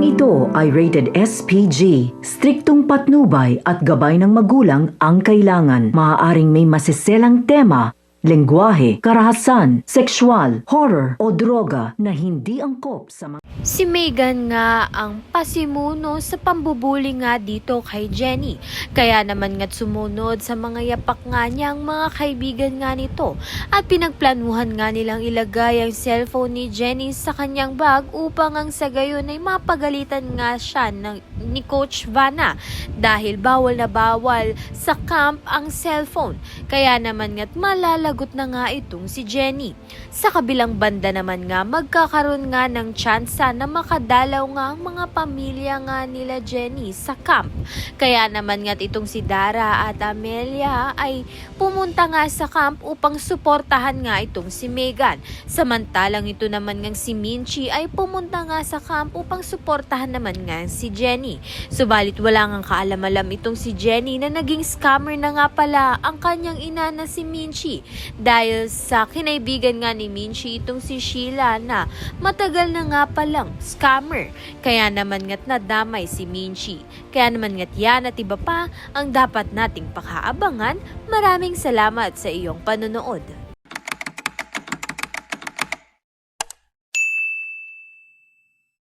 ito ay rated SPG. Striktong patnubay at gabay ng magulang ang kailangan. Maaaring may masiselang tema, lengguwahe, karahasan, sexual, horror o droga na hindi angkop sa mga... Si Megan nga ang pasimuno sa pambubuli nga dito kay Jenny. Kaya naman nga't sumunod sa mga yapak nga niyang mga kaibigan nga nito at pinagplanuhan nga nilang ilagay ang cellphone ni Jenny sa kanyang bag upang ang sa gayon ay mapagalitan nga siya ni Coach Vanna dahil bawal na bawal sa camp ang cellphone. Kaya naman nga't malalagot na nga itong si Jenny. Sa kabilang banda naman nga magkakaroon nga ng tsansa na makadalaw nga ang mga pamilya nga nila Jenny sa camp. Kaya naman nga't itong si Dara at Amelia ay pumunta nga sa camp upang suportahan nga itong si Megan. Samantalang ito naman ngang si Minchi ay pumunta nga sa camp upang suportahan naman nga si Jenny. Subalit wala ngang kaalam-alam itong si Jenny na naging scammer na nga pala ang kanyang ina na si Minchi dahil sa kinaibigan nga ni Minchi itong si Sheila na matagal na nga palang scammer. Kaya naman nga't nadamay si Minchi. Kaya naman nga't yan at iba pa ang dapat nating pakaabangan. Maraming salamat sa iyong panonood.